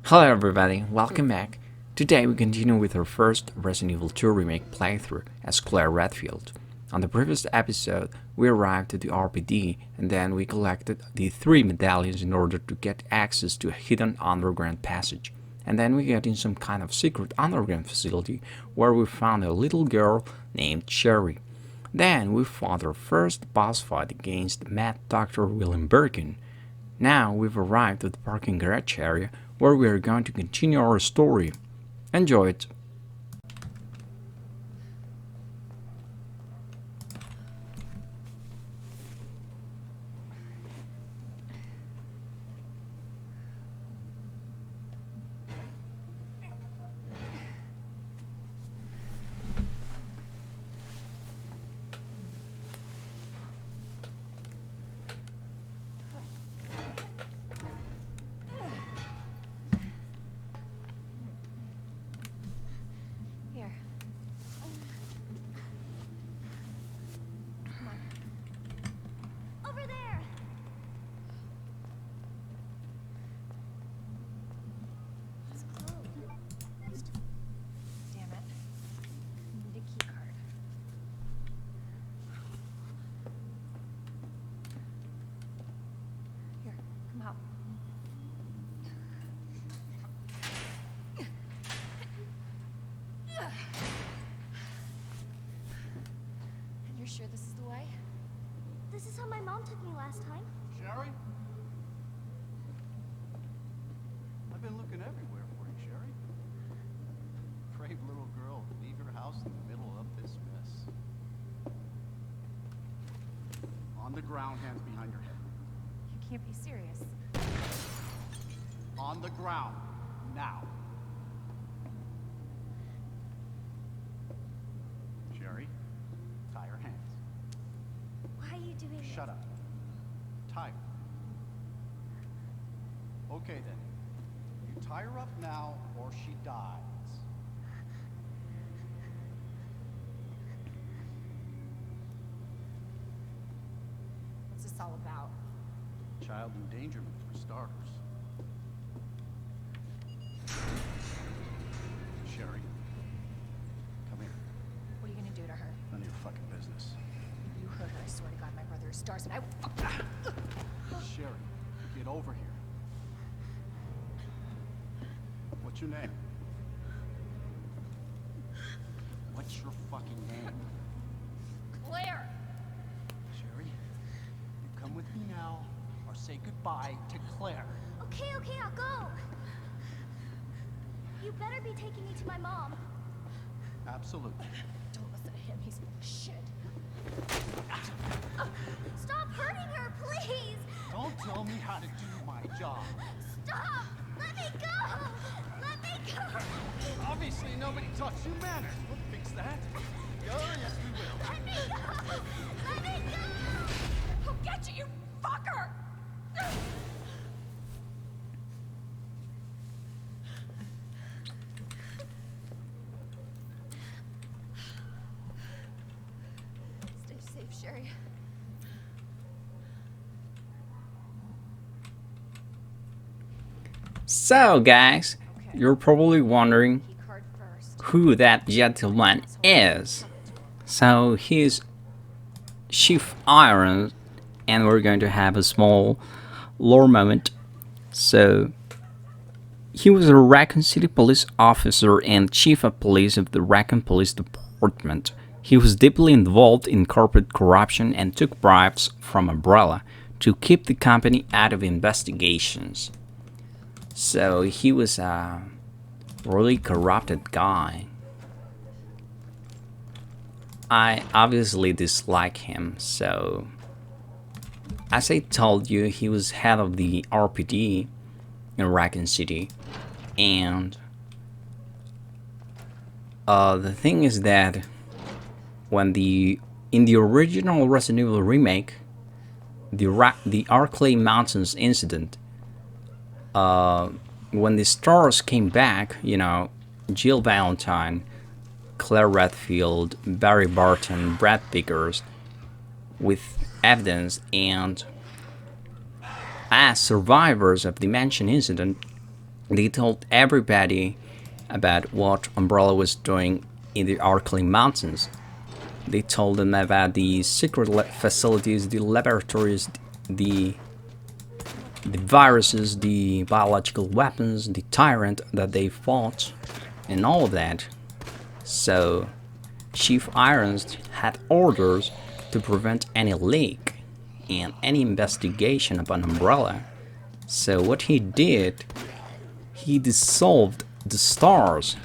Hello everybody, welcome back. Today we continue with our first Resident Evil 2 Remake playthrough as Claire Redfield. On the previous episode, we arrived at the RPD and then we collected the 3 medallions in order to get access to a hidden underground passage. And then we get in some kind of secret underground facility where we found a little girl named Cherry. Then we fought our first boss fight against Mad Dr. William Birkin. Now we've arrived at the parking garage area where we are going to continue our story. Enjoy it! Here. Come on. Over there! It's closed. Damn it. I need a key card. Here, come out. And you're sure this is the way? This is how my mom took me last time. Sherry? I've been looking everywhere for you, Sherry. Brave little girl, leave your house in the middle of this mess. On the ground, hands behind your head. You can't be serious. On the ground, now. Sherry, tie your hands. Why are you doing this? Shut up. Tie her. Okay then. You tie her up now or she dies. What's this all about? Child endangerment for starters. Sherry, come here. What are you gonna do to her? None of your fucking business. You heard her. I swear to God, my brother is stars, and I will fuck. Sherry, get over here. What's your name? What's your fucking name? Claire! Sherry, you come with me now or say goodbye to Claire. Okay, I'll go. You better be taking me to my mom. Absolutely. Don't listen to him. He's full of shit. Stop hurting her, please. Don't tell me how to do my job. Stop. Let me go. Let me go. Obviously, nobody taught you manners. We'll fix that. Oh, yes, we will. Let me go. Let me go. He'll get you, you fucker! Stay safe, Sherry. So guys, you're probably wondering Key card first. who that gentleman is. So he's Chief Irons and we're going to have a small lore moment. So he was a Raccoon City police officer and chief of police of the Raccoon Police Department. He was deeply involved in corporate corruption and took bribes from Umbrella to keep the company out of investigations. So he was a really corrupted guy. I obviously dislike him, so as I told you, he was head of the RPD in Raccoon City, and the thing is that when in the original Resident Evil remake, the Arklay Mountains incident, when the stars came back, you know, Jill Valentine, Claire Redfield, Barry Barton, Brad Vickers, with evidence and as survivors of the mentioned incident, They told everybody about what Umbrella was doing in the Arklay Mountains. They told them about the secret facilities, the laboratories, the viruses, the biological weapons, the tyrant that they fought, and all of that. So Chief Irons had orders to prevent any leak and any investigation upon Umbrella. So what he did, he dissolved the stars.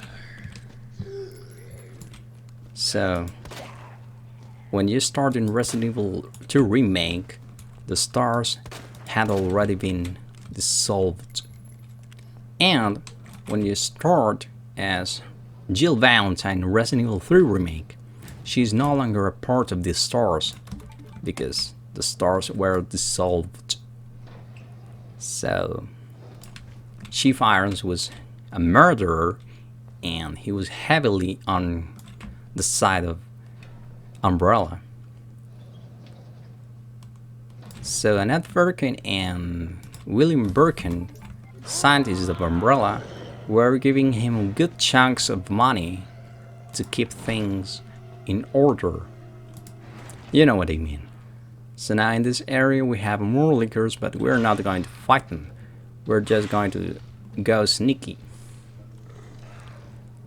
So when you start in Resident Evil 2 Remake, the stars had already been dissolved. And when you start as Jill Valentine in Resident Evil 3 Remake, she's no longer a part of the stars because the stars were dissolved. So Chief Irons was a murderer, and he was heavily on the side of Umbrella. So Annette Birkin and William Birkin, scientists of Umbrella, were giving him good chunks of money to keep things in order. You know what I mean. So now in this area we have more lickers, but we're not going to fight them. We're just going to go sneaky.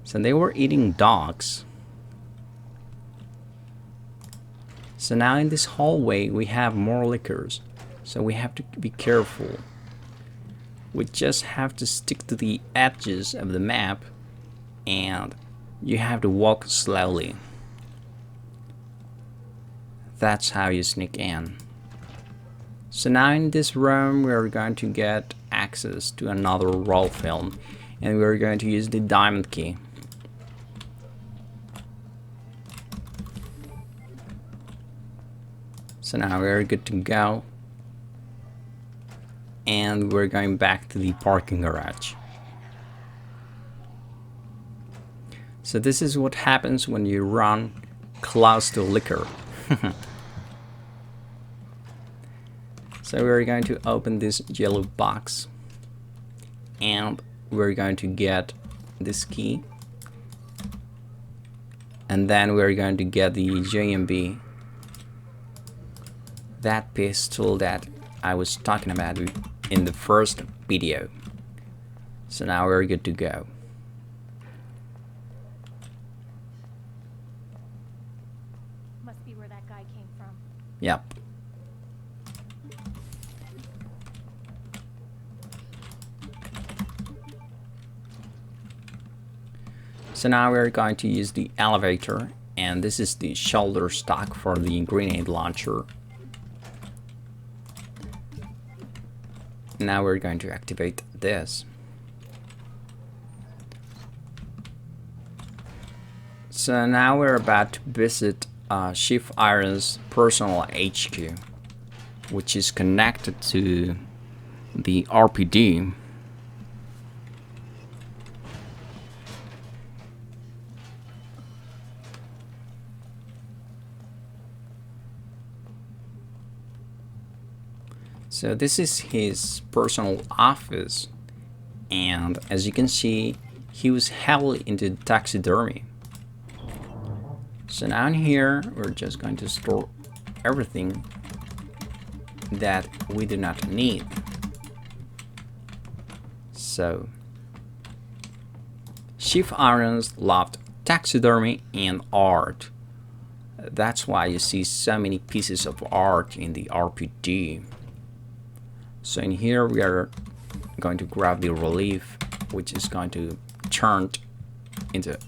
So they were eating dogs. So now in this hallway we have more lickers. So we have to be careful. We just have to stick to the edges of the map, and you have to walk slowly. That's how you sneak in. So now in this room we're going to get access to another roll film, and we're going to use the diamond key. So now we're good to go, and we're going back to the parking garage. So this is what happens when you run close to liquor. So we're going to open this yellow box, and we're going to get this key, and then we're going to get the JMB, that pistol that I was talking about in the first video. So now we're good to go. Must be where that guy came from. Yep. So now we're going to use the elevator, and this is the shoulder stock for the grenade launcher. Now we're going to activate this. So now we're about to visit Chief Irons' personal HQ, which is connected to the RPD. So this is his personal office, and as you can see, he was heavily into taxidermy. So now in here, we're just going to store everything that we do not need. So Chief Irons loved taxidermy and art. That's why you see so many pieces of art in the RPG. So in here we are going to grab the relief, which is going to turn into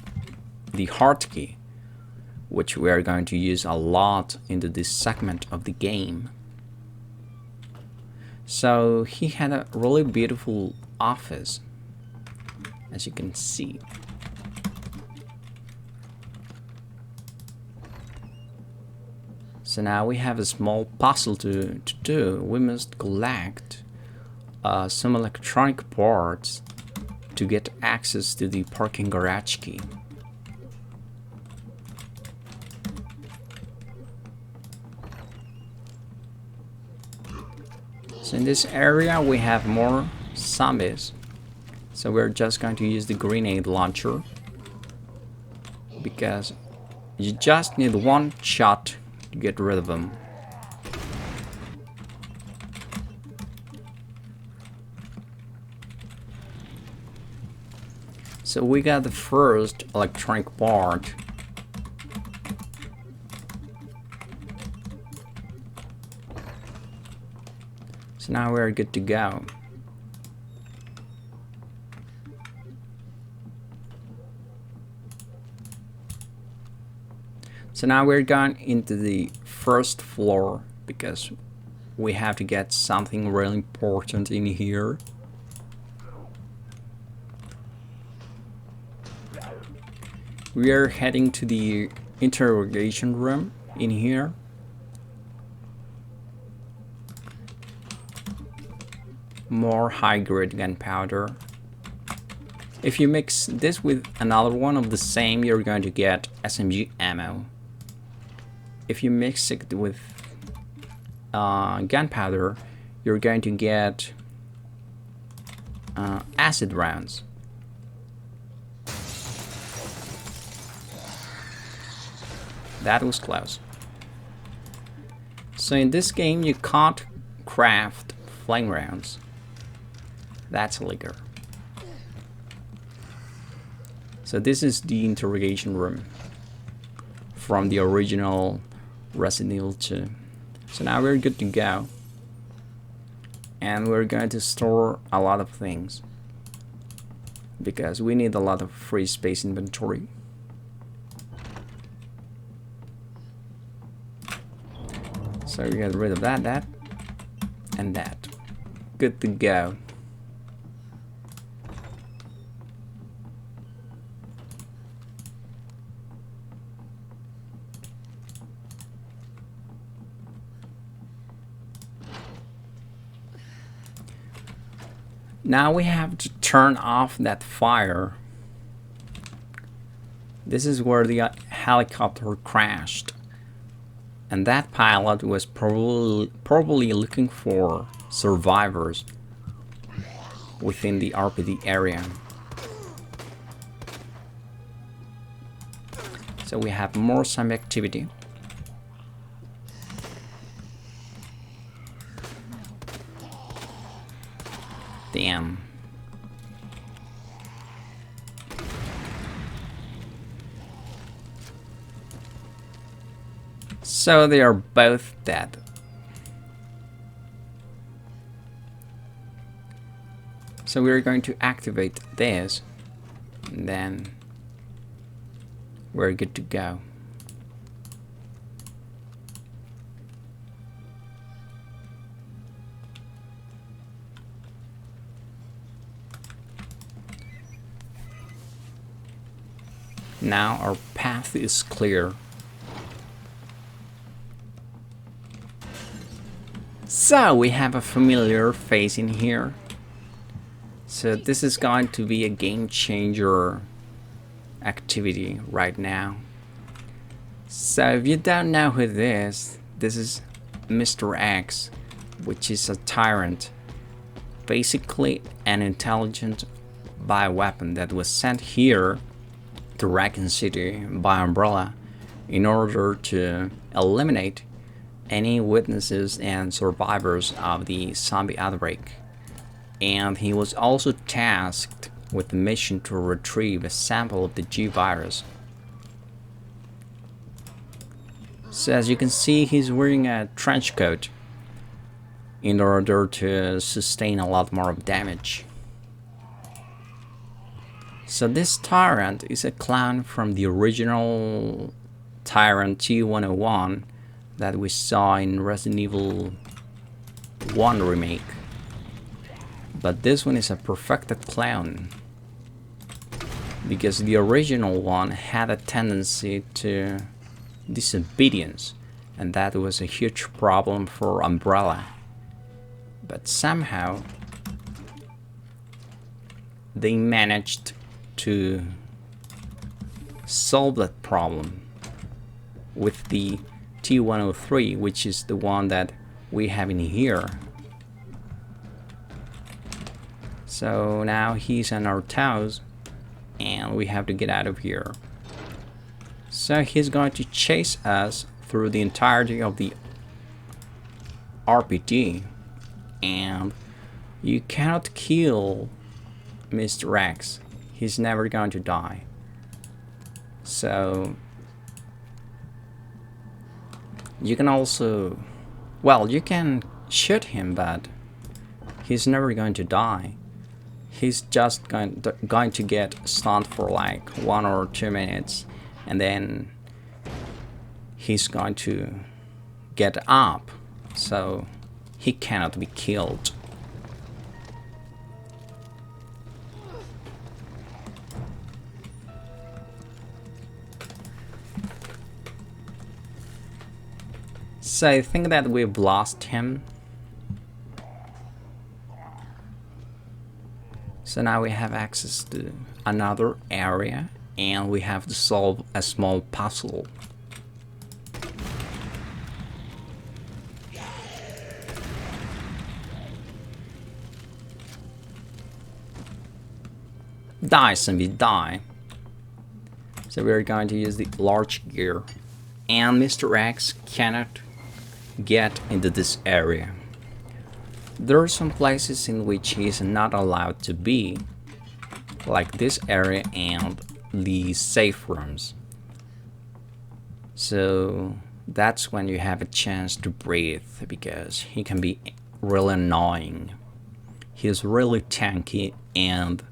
the heart key, which we are going to use a lot into this segment of the game. So he had a really beautiful office, as you can see. So now we have a small puzzle to do. We must collect some electronic parts to get access to the parking garage key. So in this area we have more zombies. So we're just going to use the grenade launcher, because you just need one shot to get rid of them. So we got the first electronic part. So now we're good to go. So now we're going into the first floor because we have to get something really important in here. We are heading to the interrogation room in here. More high-grade gunpowder. If you mix this with another one of the same, you're going to get SMG ammo. If you mix it with gunpowder, you're going to get acid rounds. That was close. So in this game you can't craft flame rounds. That's illegal. So this is the interrogation room from the original Resident Evil 2. So now we're good to go. And we're going to store a lot of things, because we need a lot of free space inventory. So we get rid of that, and that. Good to go. Now we have to turn off that fire. This is where the helicopter crashed. And that pilot was probably looking for survivors within the RPD area. So we have more zombie activity. Damn. So they are both dead. So we're going to activate this, and then we're good to go. Now our path is clear. So we have a familiar face in here. So this is going to be a game changer activity right now. So if you don't know who this is Mr. X, which is a tyrant. Basically an intelligent bioweapon that was sent here to Raccoon City by Umbrella in order to eliminate any witnesses and survivors of the zombie outbreak. And he was also tasked with the mission to retrieve a sample of the G virus. So as you can see, he's wearing a trench coat in order to sustain a lot more of damage. So this tyrant is a clone from the original Tyrant T101 that we saw in Resident Evil 1 Remake. But this one is a perfected clone, because the original one had a tendency to disobedience, and that was a huge problem for Umbrella. But somehow they managed to solve that problem with the T103, which is the one that we have in here. So now he's on our toes, and we have to get out of here. So he's going to chase us through the entirety of the RPG, and you cannot kill Mr. X. He's never going to die. So you can also, well, you can shoot him, but he's never going to die. He's just going to get stunned for like 1 or 2 minutes, and then he's going to get up, so he cannot be killed. So I think that we've lost him. So now we have access to another area, and we have to solve a small puzzle. Die, zombie, die. So we're going to use the large gear, and Mr. X cannot get into this area. There are some places in which he is not allowed to be, like this area and the safe rooms. So that's when you have a chance to breathe, because he can be really annoying. He's really tanky, and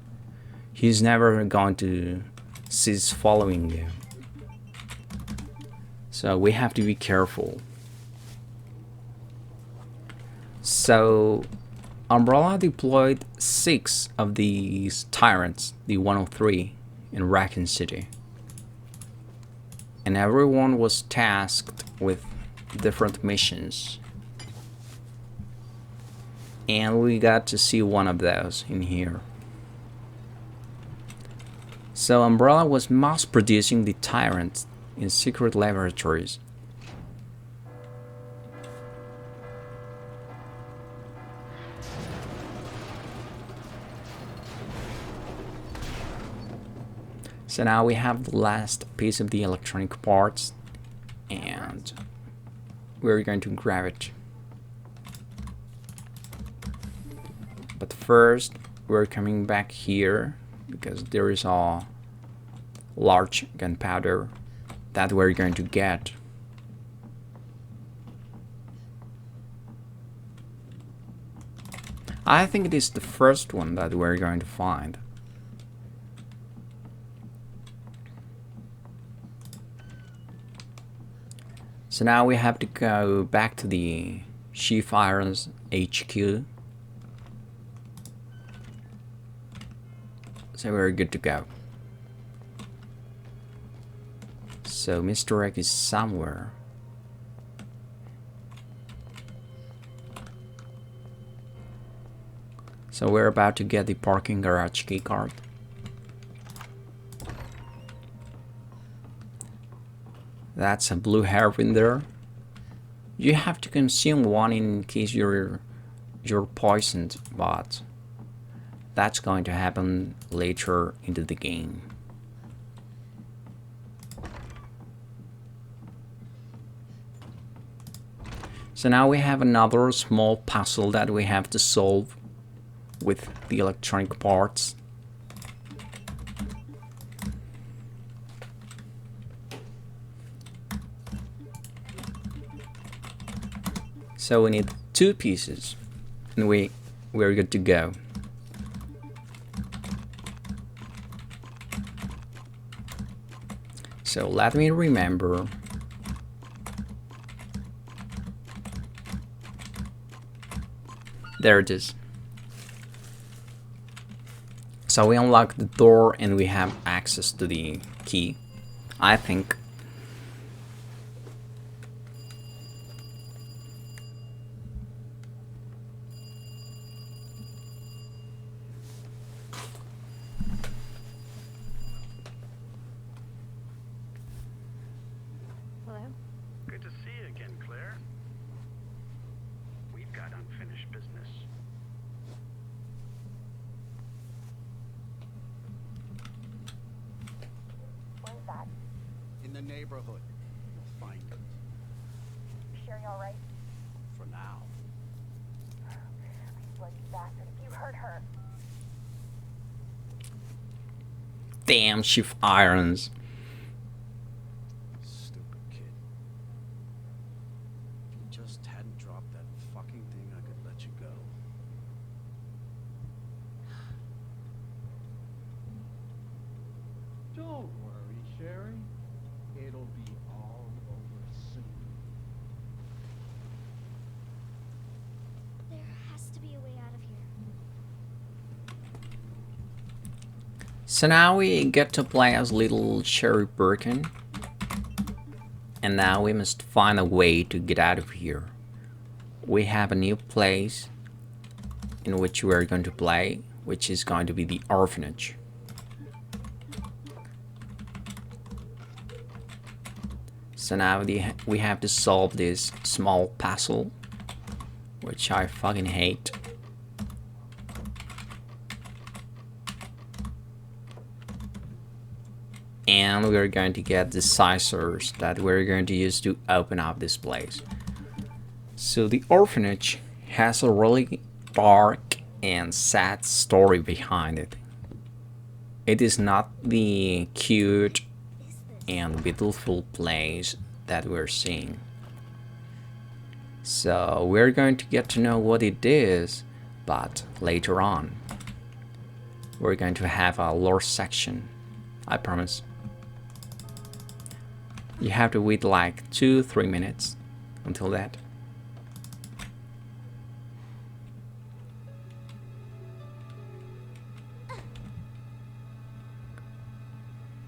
he's never going to cease following you. So we have to be careful. So Umbrella deployed 6 of these tyrants, the 103, in Raccoon City. And everyone was tasked with different missions. And we got to see one of those in here. So Umbrella was mass producing the tyrants in secret laboratories. So now we have the last piece of the electronic parts, and we're going to grab it. But first, we're coming back here because there is a large gunpowder that we're going to get. I think it is the first one that we're going to find. So now we have to go back to the Chief Iron's HQ. So we're good to go. So Mr. X is somewhere. So we're about to get the parking garage keycard. That's a blue heroin there. You have to consume one in case you're poisoned, but that's going to happen later into the game. So now we have another small puzzle that we have to solve with the electronic parts. So we need 2 pieces, and we're good to go. So let me remember. There it is. So we unlock the door and we have access to the key, I think. Hello? Good to see you again, Claire. We've got unfinished business. neighborhood. You'll find her. Sherry all right? For now. Bloody bastard, if you hurt her. Damn, Chief Irons. Stupid kid. If you just hadn't dropped that fucking thing, I could let you go. Don't worry, Sherry. It'll be all over soon. There has to be a way out of here. So now we get to play as little Sherry Birkin. And now we must find a way to get out of here. We have a new place in which we are going to play, which is going to be the Orphanage. So now we have to solve this small puzzle, which I fucking hate. And we're going to get the scissors that we're going to use to open up this place. So the Orphanage has a really dark and sad story behind it. It is not the cute and beautiful place that we're seeing. So we're going to get to know what it is, but later on. We're going to have a lore section, I promise. You have to wait like 2-3 minutes until that.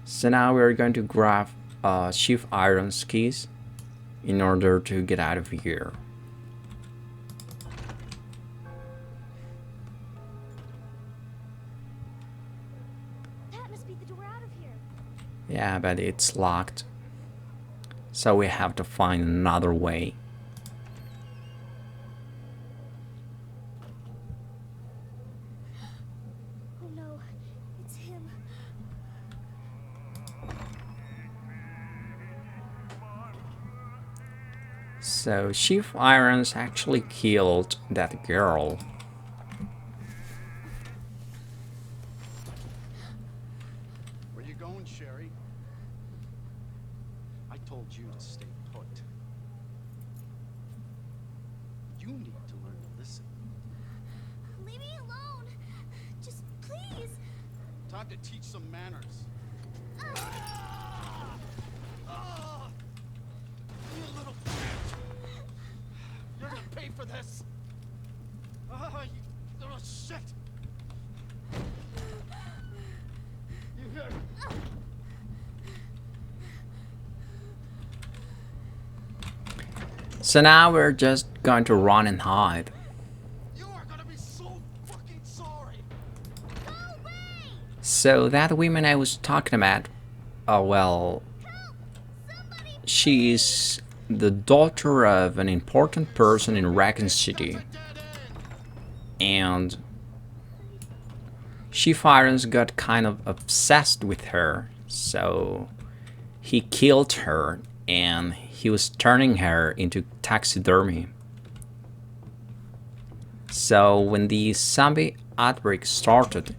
So now we're going to grab Chief Iron's keys in order to get out of here. That must be the door out of here. Yeah, but it's locked. So we have to find another way. Oh no, it's him. So Chief Irons actually killed that girl. Where you going, Sherry? I told you to stay put. You need to learn to listen. Leave me alone. Just please. Time to teach some manners. You little bitch! You're gonna pay for this! You little shit! You hear? So now we're just going to run and hide. You are gonna be so fucking sorry! Go away! So that woman I was talking about, well, Somebody she's the daughter of an important person in Raccoon City. Dead end! And Chief Irons got kind of obsessed with her, so he killed her and he was turning her into taxidermy. So when the zombie outbreak started,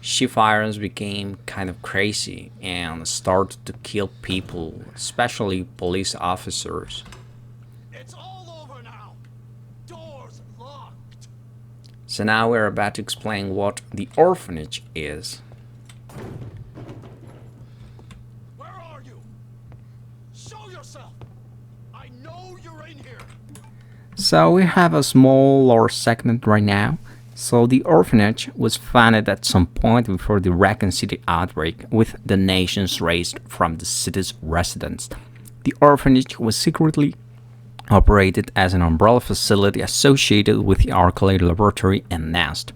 Chief Irons became kind of crazy and started to kill people, especially police officers. It's all over now! Doors locked! So now we're about to explain what the Orphanage is. Where are you? Show yourself! I know you're in here! So we have a small lore segment right now. So the Orphanage was founded at some point before the Raccoon City outbreak, with donations raised from the city's residents. The Orphanage was secretly operated as an umbrella facility associated with the Arcade Laboratory and Nest.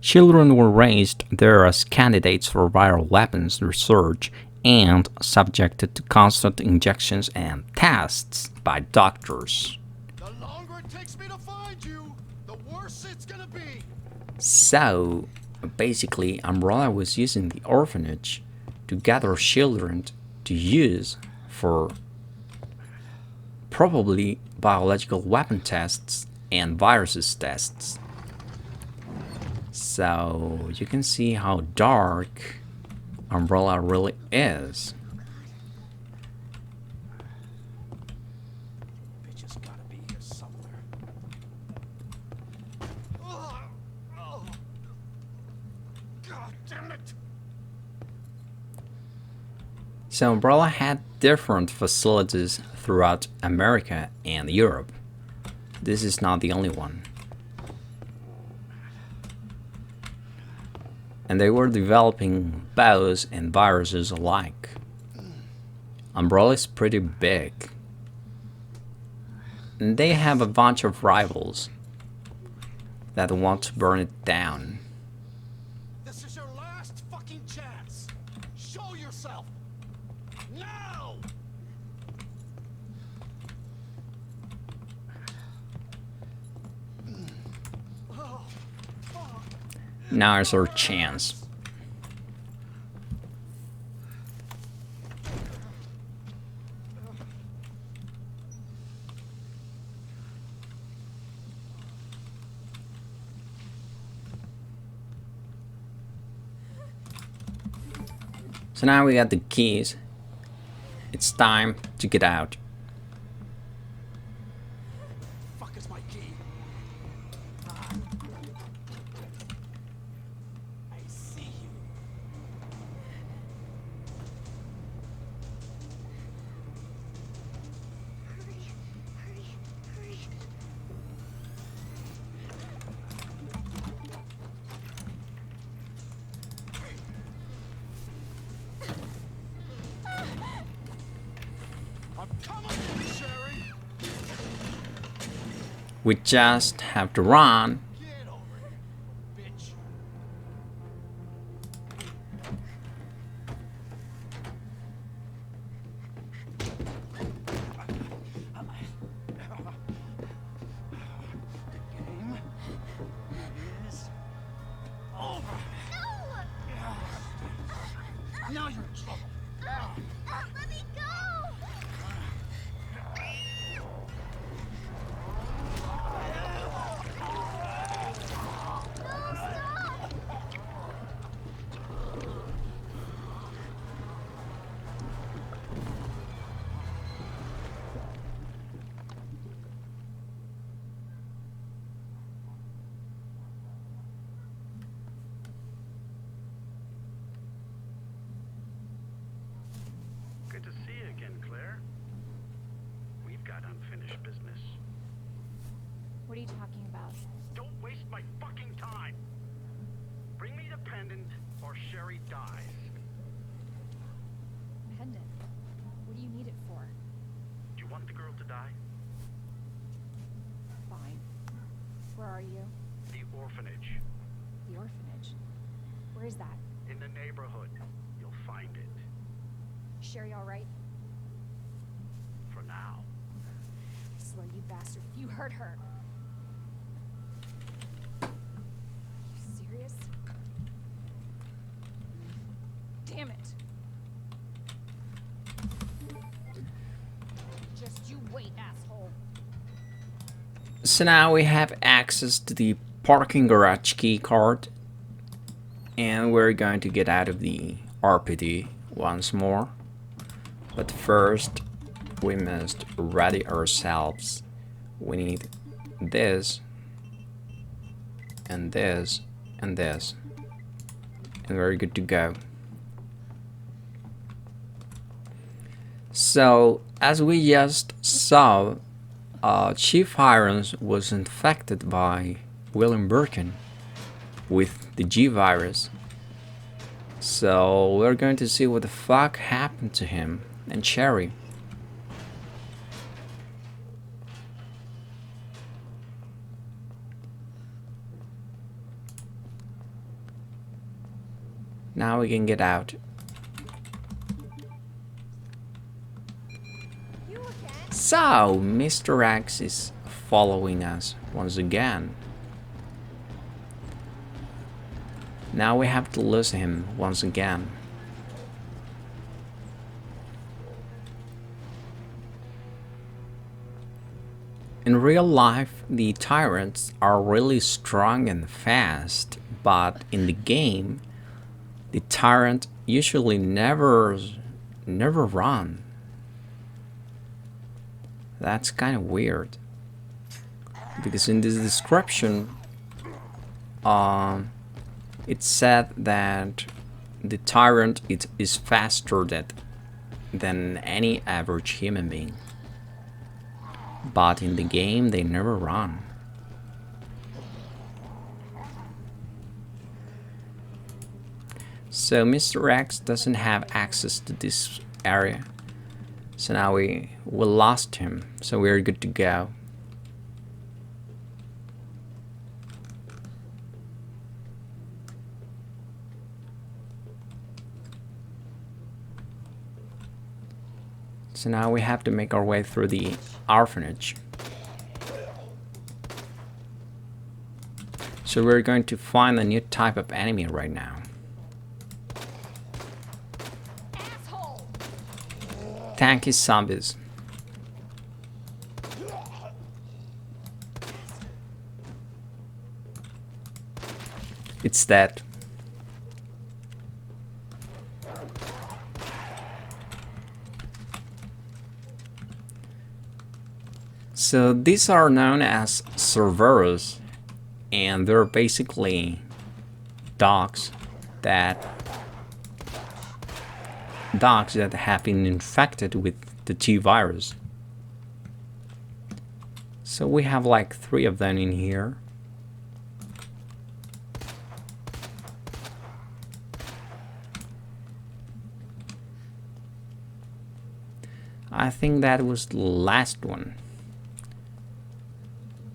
Children were raised there as candidates for viral weapons research and subjected to constant injections and tests by doctors. The longer it takes me to find you, the worse it's gonna be! So, basically, Umbrella was using the Orphanage to gather children to use for probably biological weapon tests and viruses tests. So you can see how dark Umbrella really is. Bitch has gotta be here somewhere. God damn it! So Umbrella had different facilities throughout America and Europe. This is not the only one. And they were developing bows and viruses alike. Umbrella is pretty big. And they have a bunch of rivals that want to burn it down. This is your last fucking chance. Show yourself. Now! Now is our chance. So now we got the keys. It's time to get out. Fuck is my key? I see you. Hurry, hurry, hurry. I'm coming, Sherry. We just have to run. Get over here, bitch. Game is over. Now you're in trouble. Let me go! Good to see you again, Claire. We've got unfinished business. What are you talking about? Don't waste my fucking time. Bring me the pendant or Sherry dies. Pendant. What do you need it for? Do you want the girl to die? Fine. Where are you? The orphanage. The orphanage. Where is that? In the neighborhood. You'll find it. Sherry all right? For now. I swear, you bastard, if you hurt her. You serious? Damn it. Just you wait, asshole. So now we have access to the parking garage key card. And we're going to get out of the RPD once more. But first, we must ready ourselves. We need this, and this, and this. And we're good to go. So, as we just saw, Chief Irons was infected by William Birkin with the G virus. So we're going to see what the fuck happened to him and Sherry. Now we can get out. You again? So Mr. X is following us once again. Now we have to lose him once again. In real life, the tyrants are really strong and fast, but in the game, the tyrant usually never run. That's kind of weird. Because in this description, it said that the tyrant is faster than any average human being. But in the game, they never run. So Mr. X doesn't have access to this area. So now we lost him. So we're good to go. So now we have to make our way through the orphanage. So we're going to find a new type of enemy right now. Asshole! Tanky zombies. It's dead. So these are known as Cerveros, and they're basically dogs that have been infected with the T virus. So we have like 3 of them in here. I think that was the last one.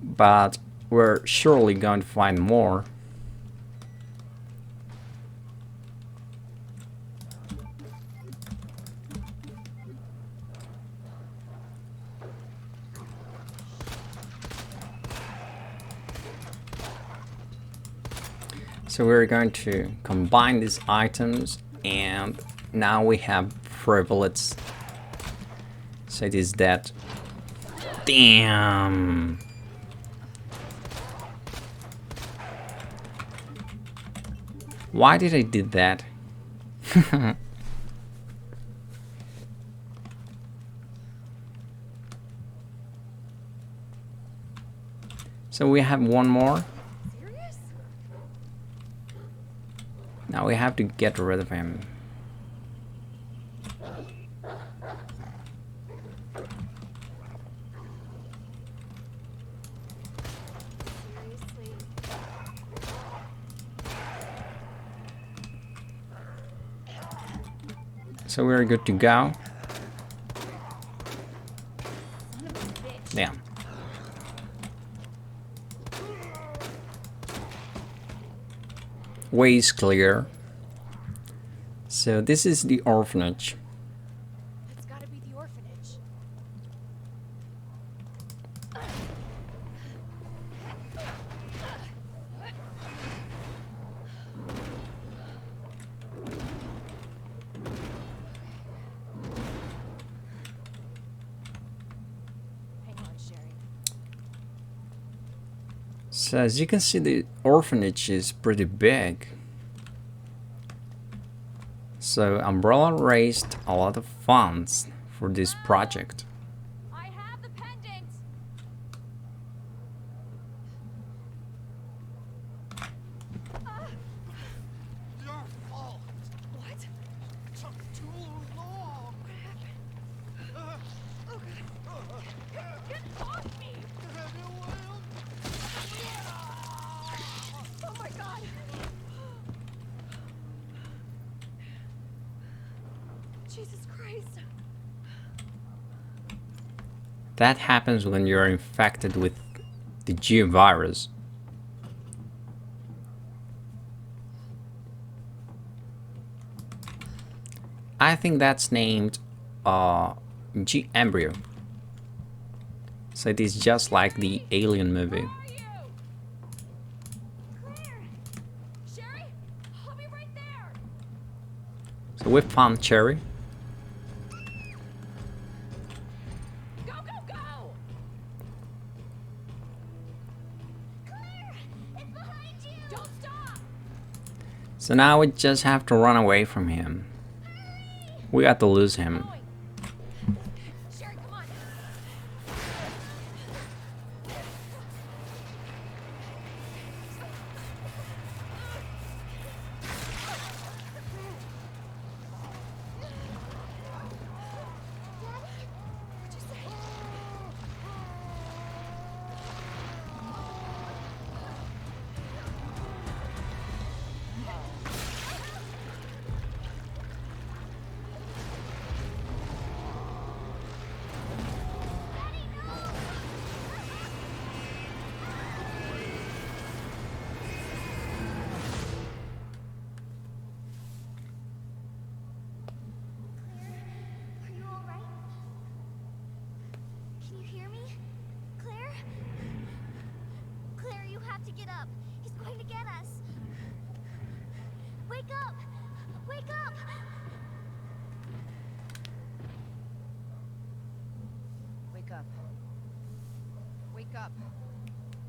But we're surely going to find more. So we're going to combine these items, and now we have 4 bullets. So it is dead. Damn. Why did I do that? So we have one more. Serious? Now we have to get rid of him. Seriously? So we're good to go. Son of a bitch. Damn. Ways clear. So this is the orphanage. That's gotta be the orphanage. Hang on, Sherry. So as you can see, the orphanage is pretty big. So Umbrella raised a lot of funds for this project. I have the pendant! Your fault. What? Took too long. What happened? Get off me! Oh my god! Jesus Christ! That happens when you're infected with the G virus. I think that's named G embryo. So it is just like the Alien movie. Where are you? Claire! Sherry? I'll be right there! So we found Cherry. Go, go, go! So now we just have to run away from him. We got to lose him. Going. Sherry, come on. What'd you say? Are you all right? Can you hear me? Claire? Claire, you have to get up. He's going to get us. Wake up! Wake up! Wake up. Wake up.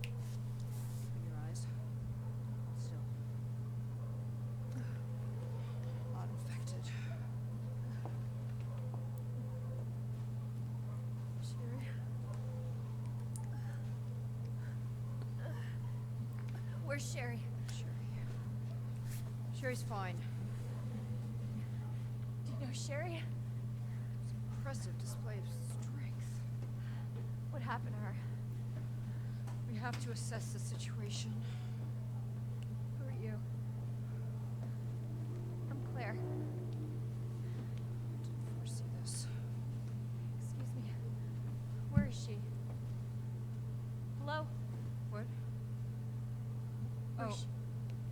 Open your eyes. Hold still. Not infected. Sherry. Where's Sherry? Sherry's fine. Do you know Sherry? Impressive display of strength. What happened to her? We have to assess the situation. Who are you? I'm Claire. Didn't foresee this. Excuse me. Where is she? Hello? What? Where's Oh, she?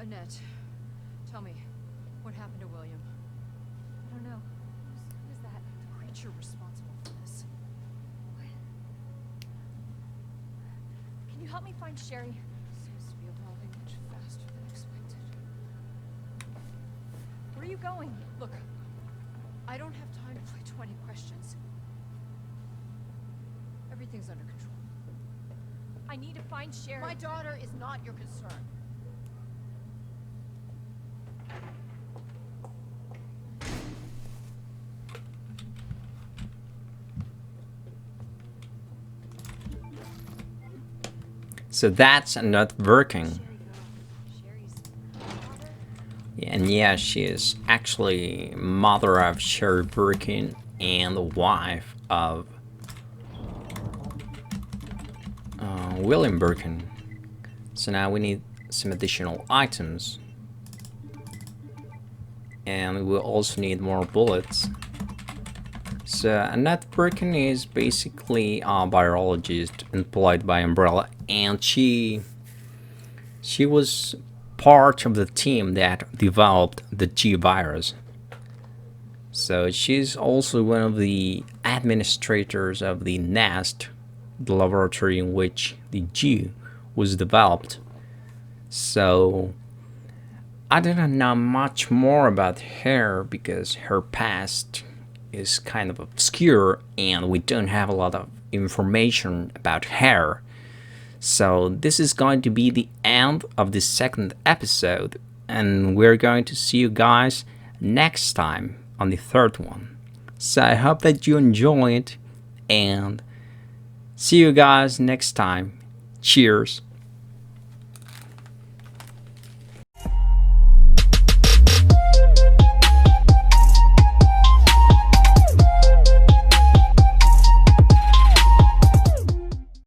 Annette. Tell me, what happened to William? I don't know. Who's that? The creature responsible for this. Can you help me find Sherry? Seems to be evolving much faster than expected. Where are you going? Look, I don't have time to play 20 questions. Everything's under control. I need to find Sherry. My daughter is not your concern. So that's not working. Sherry's And yeah, she is actually mother of Sherry Birkin and the wife of William Birkin. So now we need some additional items. And we will also need more bullets. So Annette Birkin is basically a biologist employed by Umbrella, and she was part of the team that developed the G virus. So she's also one of the administrators of the NEST, the laboratory in which the G was developed. So I didn't know much more about her because her past is kind of obscure and we don't have a lot of information about her. So this is going to be the end of the second episode, and we're going to see you guys next time on the third one. So I hope that you enjoy it, and see you guys next time. Cheers.